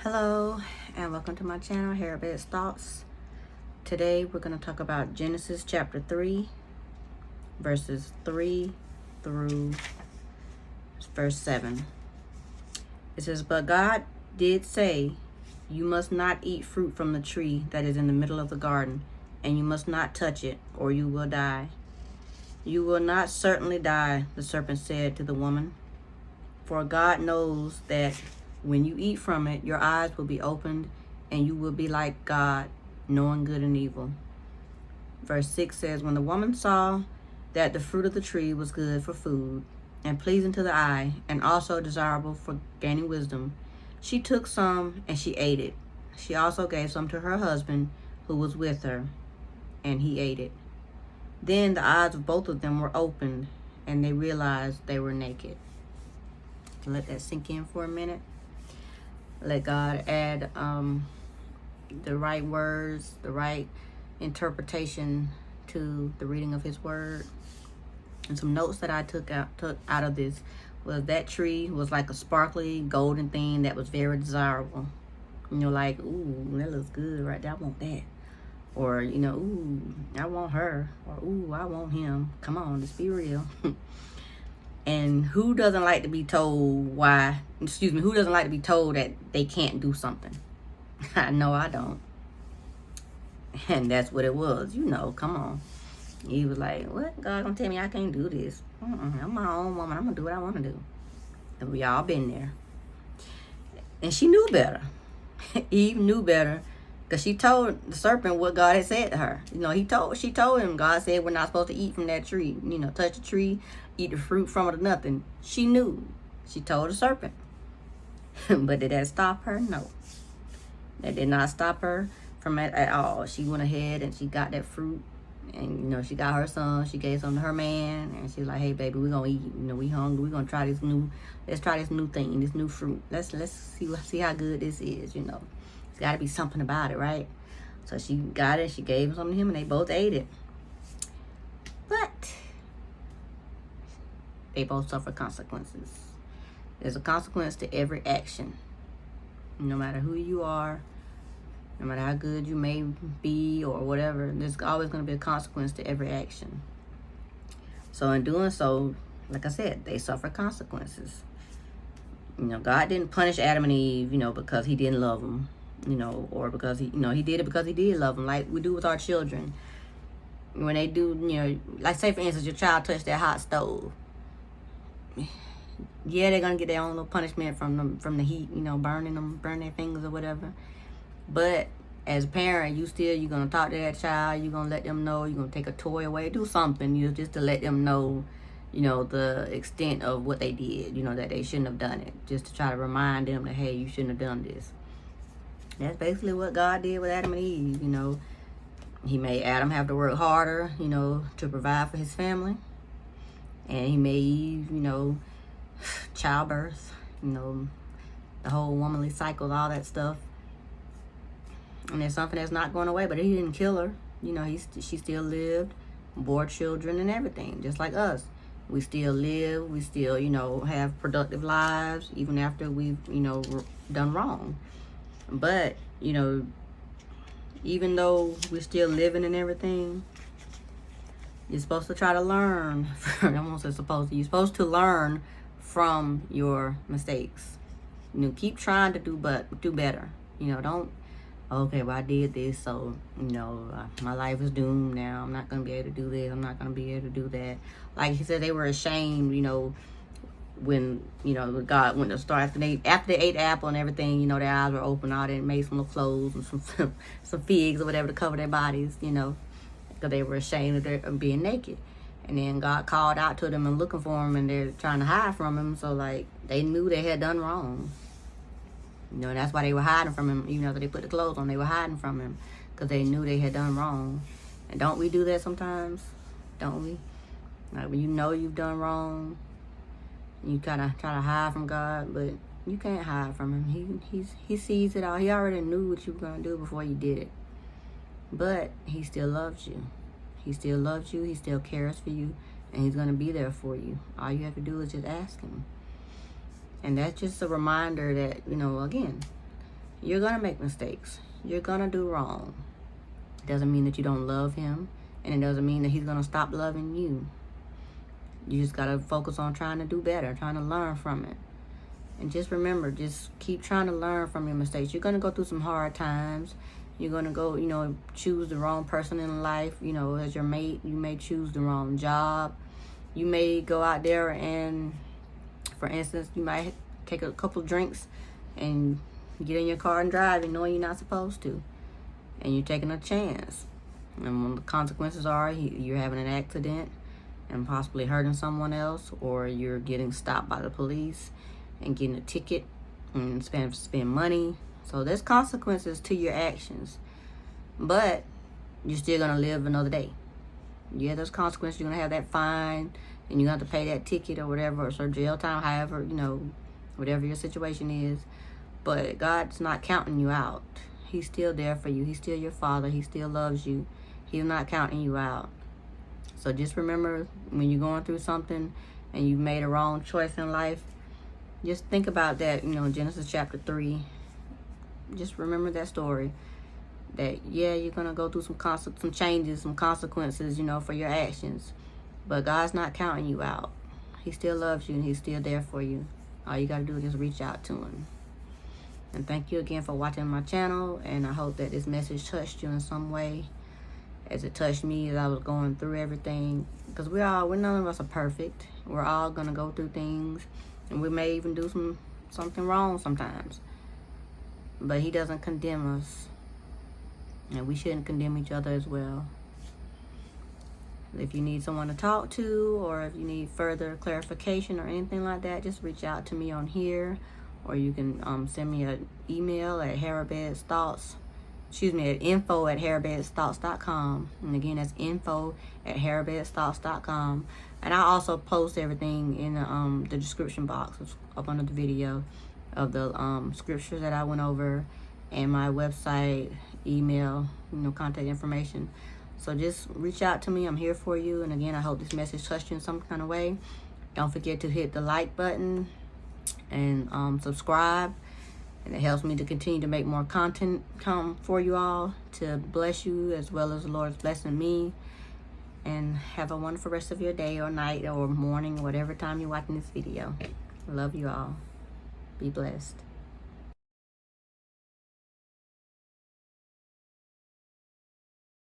Hello and welcome to my channel, Harriet's Thoughts. Today we're going to talk about Genesis chapter 3 verses 3 through verse 7. It says, "But God did say, you must not eat fruit from the tree that is in the middle of the garden, and you must not touch it, or you will die." "You will not certainly die," the serpent said to the woman, "for God knows that when you eat from it, your eyes will be opened, and you will be like God, knowing good and evil." Verse 6 says, "When the woman saw that the fruit of the tree was good for food, and pleasing to the eye, and also desirable for gaining wisdom, she took some and she ate it. She also gave some to her husband who was with her, and he ate it. Then the eyes of both of them were opened, and they realized they were naked." Let that sink in for a minute. Let God add the right words, the right interpretation to the reading of his word. And some notes that I took out of this was that tree was like a sparkly golden thing that was very desirable. Like, ooh, that looks good right there. I want that. Or, ooh, I want her. Or, ooh, I want him. Come on, let's be real. And who doesn't like to be told who doesn't like to be told that they can't do something? I know I don't. And that's what it was, come on. He was like, what? God gonna tell me I can't do this? I'm my own woman. I'm gonna do what I want to do. And we all been there. And she knew better. Eve knew better, because she told the serpent what God had said to her. She told him, God said we're not supposed to eat from that tree. Touch the tree, eat the fruit from it or nothing. She knew. She told the serpent. But did that stop her? No. That did not stop her from it at all. She went ahead and she got that fruit. And, she got her son. She gave some to her man. And she's like, hey, baby, we're going to eat. We hungry. We're going to try let's try this new thing, this new fruit. Let's see how good this is, It's got to be something about it, right? So she got it. She gave some to him, and they both ate it. But they both suffer consequences. There's a consequence to every action. No matter who you are, no matter how good you may be or whatever, there's always going to be a consequence to every action. So in doing so, like I said, they suffer consequences. God didn't punish Adam and Eve, because he didn't love them, or because he did it because he did love them, like we do with our children. When they do, like say for instance, your child touched that hot stove. Yeah, they're gonna get their own little punishment from the heat, burn their fingers or whatever. But as a parent, you're gonna talk to that child. You're gonna let them know. You're gonna take a toy away, do something, just to let them know, the extent of what they did. That they shouldn't have done it. Just to try to remind them that, hey, you shouldn't have done this. That's basically what God did with Adam and Eve. He made Adam have to work harder, to provide for his family. And he made Eve, childbirth, the whole womanly cycle, all that stuff. And there's something that's not going away, but he didn't kill her. She still lived, bore children and everything, just like us. We still live, we still, have productive lives, even after we've, done wrong. But, even though we're still living and everything, you're supposed to try to learn. You're supposed to learn from your mistakes. Keep trying to do better. Don't, okay, well, I did this, so, my life is doomed now. I'm not going to be able to do this. I'm not going to be able to do that. Like he said, they were ashamed, when, God went to start, after they ate the apple and everything, their eyes were open, all they made some little clothes and some figs or whatever to cover their bodies, because they were ashamed of being naked. And then God called out to them and looking for them, and they're trying to hide from him. So, like, they knew they had done wrong. And that's why they were hiding from him. Even though they put the clothes on, they were hiding from him because they knew they had done wrong. And don't we do that sometimes? Don't we? Like, when you've done wrong, you try to hide from God, but you can't hide from him. He sees it all. He already knew what you were going to do before you did it. But he still loves you. He still loves you. He still cares for you. And he's going to be there for you. All you have to do is just ask him. And that's just a reminder that, again, You're going to make mistakes. You're going to do wrong. It doesn't mean that you don't love him, and it doesn't mean that he's going to stop loving you. You just got to focus on trying to do better, trying to learn from it. And just remember, just keep trying to learn from your mistakes. You're going to go through some hard times. You're going to go, choose the wrong person in life, as your mate. You may choose the wrong job. You may go out there and, for instance, you might take a couple of drinks and get in your car and drive and knowing you're not supposed to. And you're taking a chance. And when the consequences are you're having an accident and possibly hurting someone else, or you're getting stopped by the police and getting a ticket and spend money. So there's consequences to your actions. But you're still going to live another day. Yeah, there's consequences. You're going to have that fine, and you have to pay that ticket or whatever, or jail time, however, whatever your situation is. But God's not counting you out. He's still there for you. He's still your Father. He still loves you. He's not counting you out. So just remember, when you're going through something and you've made a wrong choice in life, just think about that, Genesis chapter 3. Just remember that story. That, yeah, you're going to go through some changes, some consequences, for your actions. But God's not counting you out. He still loves you, and he's still there for you. All you got to do is just reach out to him. And thank you again for watching my channel. And I hope that this message touched you in some way, as it touched me as I was going through everything. Because none of us are perfect. We're all going to go through things. And we may even do something wrong sometimes. But he doesn't condemn us. And we shouldn't condemn each other as well. If you need someone to talk to, or if you need further clarification or anything like that, just reach out to me on here. Or you can send me an email at info@harabedsthoughts.com. And again, that's info@harabedsthoughts.com. And I also post everything in the description box up under the video of the scriptures that I went over, and my website, email, contact information. So just reach out to me. I'm here for you. And again, I hope this message touched you in some kind of way. Don't forget to hit the like button and subscribe. And it helps me to continue to make more content come for you all, to bless you as well as the Lord's blessing me. And have a wonderful rest of your day or night or morning, whatever time you're watching this video. I love you all. Be blessed.